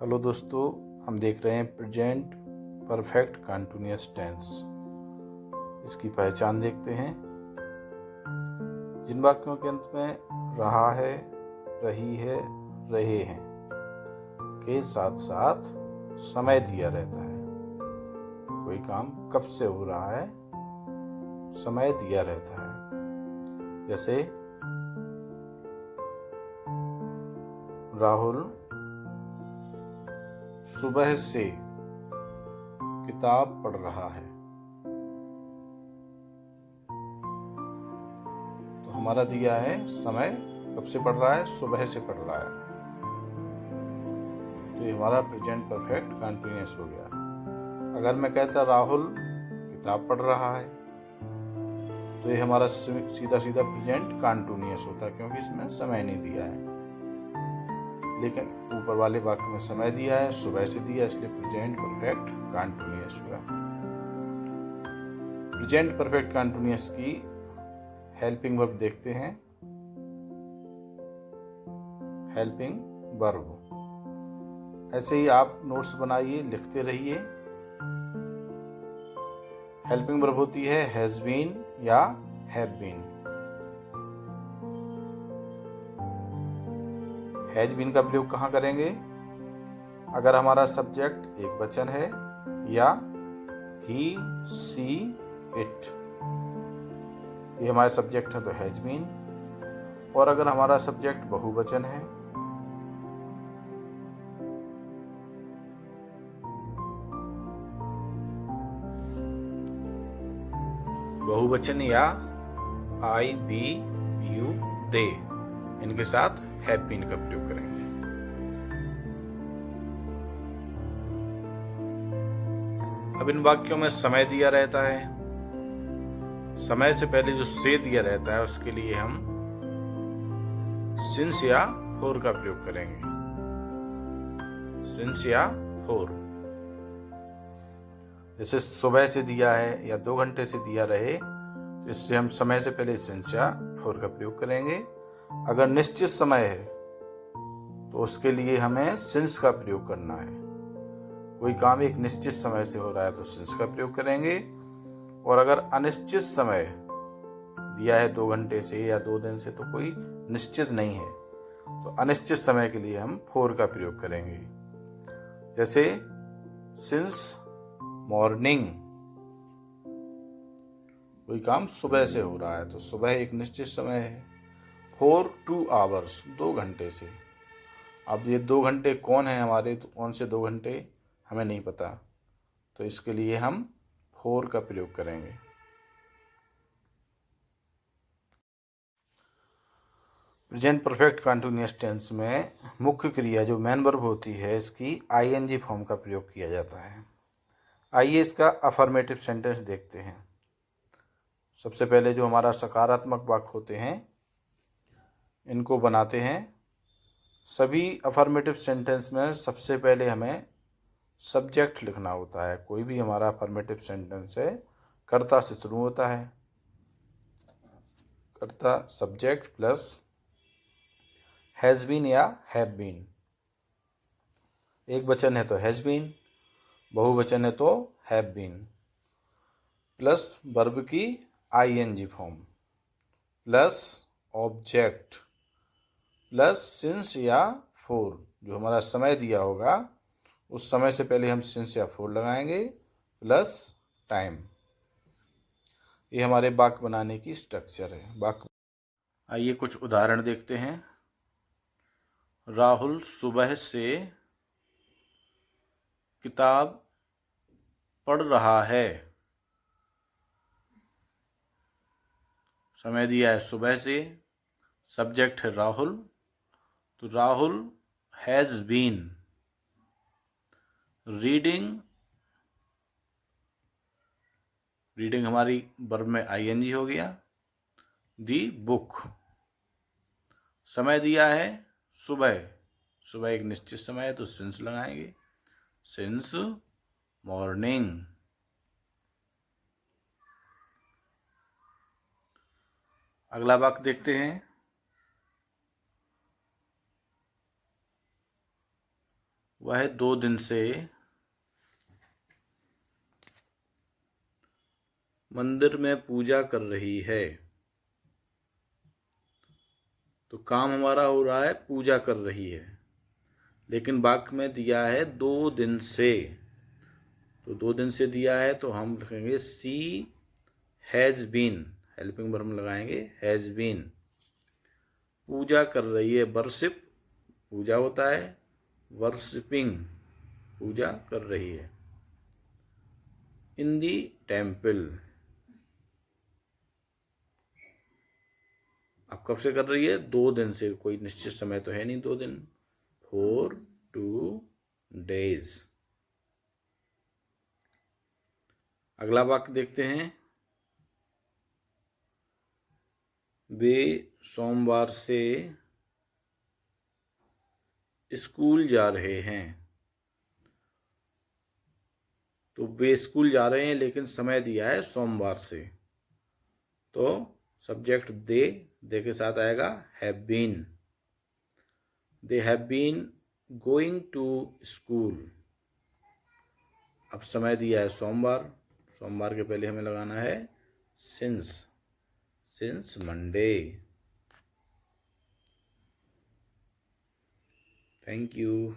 Hello दोस्तों, हम देख रहे हैं प्रेजेंट परफेक्ट कंटिन्यूअस टेंस। इसकी पहचान देखते हैं। जिन वाक्यों के अंत में रहा है, रही है, रहे हैं के साथ साथ समय दिया रहता है। कोई काम कब से हो रहा है, समय दिया रहता है। जैसे राहुल सुबह से किताब पढ़ रहा है, तो हमारा दिया है समय कब से पढ़ रहा है, सुबह से पढ़ रहा है, तो ये हमारा प्रेजेंट परफेक्ट कंटिन्यूअस हो गया। अगर मैं कहता राहुल किताब पढ़ रहा है, तो ये हमारा सीधा सीधा प्रेजेंट कंटिन्यूअस होता है, क्योंकि इसमें समय नहीं दिया है। लेकिन ऊपर वाले वाक्य में समय दिया है, सुबह से दिया, इसलिए प्रेजेंट परफेक्ट कंटिन्यूअस हुआ। प्रेजेंट परफेक्ट कंटिन्यूअस की हेल्पिंग वर्ब देखते हैं। हेल्पिंग वर्ब ऐसे ही आप नोट्स बनाइए, लिखते रहिए। हेल्पिंग वर्ब होती है हैज बीन या हैव बीन। हैज बीन का प्रयोग कहाँ करेंगे? अगर हमारा सब्जेक्ट एक वचन है या ही, सी, इट, ये हमारे सब्जेक्ट है तो हैज बीन। और अगर हमारा सब्जेक्ट बहुवचन है, बहुवचन या आई, बी, यू, दे, इनके साथ हैव बीन का प्रयोग करेंगे। अब इन वाक्यों में समय दिया रहता है। समय से पहले जो से दिया रहता है उसके लिए हम सिंस या फोर का प्रयोग करेंगे। सिंस या फोर। जैसे सुबह से दिया है या 2 घंटे से दिया रहे, तो इससे हम समय से पहले सिंस या फोर का प्रयोग करेंगे। अगर निश्चित समय है तो उसके लिए हमें सिंस का प्रयोग करना है। कोई काम एक निश्चित समय से हो रहा है तो सिंस का प्रयोग करेंगे। और अगर अनिश्चित समय दिया है 2 घंटे से या 2 दिन से, तो कोई निश्चित नहीं है, तो अनिश्चित समय के लिए हम फोर का प्रयोग करेंगे। जैसे सिंस मॉर्निंग, कोई काम सुबह से हो रहा है तो सुबह एक निश्चित समय है। 2 hours 2 घंटे से। अब ये 2 घंटे कौन है हमारे, तो कौन से 2 घंटे हमें नहीं पता, तो इसके लिए हम फोर का प्रयोग करेंगे। प्रेजेंट परफेक्ट कंटिन्यूअस टेंस में मुख्य क्रिया जो मेन वर्ब होती है, इसकी आईएनजी फॉर्म का प्रयोग किया जाता है। आइए इसका अफर्मेटिव सेंटेंस देखते हैं। सबसे पहले जो हमारा सकारात्मक वाक्य होते हैं इनको बनाते हैं। सभी अफर्मेटिव सेंटेंस में सबसे पहले हमें सब्जेक्ट लिखना होता है। कोई भी हमारा अफर्मेटिव सेंटेंस है कर्ता से शुरू होता है। कर्ता सब्जेक्ट प्लस हैज बीन या हैव बीन। एक वचन है तो हैज बीन, बहुवचन है तो हैव बीन, प्लस वर्ब की I N G form, plus object, plus since या फोर। जो हमारा समय दिया होगा उस समय से पहले हम सिंस या फोर लगाएंगे, प्लस टाइम। ये हमारे वाक्य बनाने की स्ट्रक्चर है। वाक्य आइए कुछ उदाहरण देखते हैं। राहुल सुबह से किताब पढ़ रहा है। समय दिया है सुबह से, सब्जेक्ट है राहुल, तो Rahul has been reading. Reading हमारी वर्ब में आईएनजी हो गया। The book. समय दिया है सुबह, सुबह एक निश्चित समय है तो सिंस लगाएंगे, सिंस मॉर्निंग। अगला वाक्य देखते हैं। वह 2 दिन से मंदिर में पूजा कर रही है। तो काम हमारा हो रहा है पूजा कर रही है, लेकिन वाक्य में दिया है 2 दिन से। तो 2 दिन से दिया है तो हम लिखेंगे सी हैज़ बीन, हेल्पिंग वर्ब लगाएंगे हैज़ बीन। पूजा कर रही है, वर्शिप पूजा होता है, वर्शिपिंग पूजा कर रही है। इन दी टेम्पल, अब कब से कर रही है? 2 दिन से, कोई निश्चित समय तो है नहीं 2 दिन। 4 2 days। अगला वाक्य देखते हैं। वे सोमवार से स्कूल जा रहे हैं। तो वे स्कूल जा रहे हैं, लेकिन समय दिया है सोमवार से। तो सब्जेक्ट दे के साथ आएगा have been. They have been going to school. अब समय दिया है सोमवार, सोमवार के पहले हमें लगाना है सिंस मंडे। Thank you.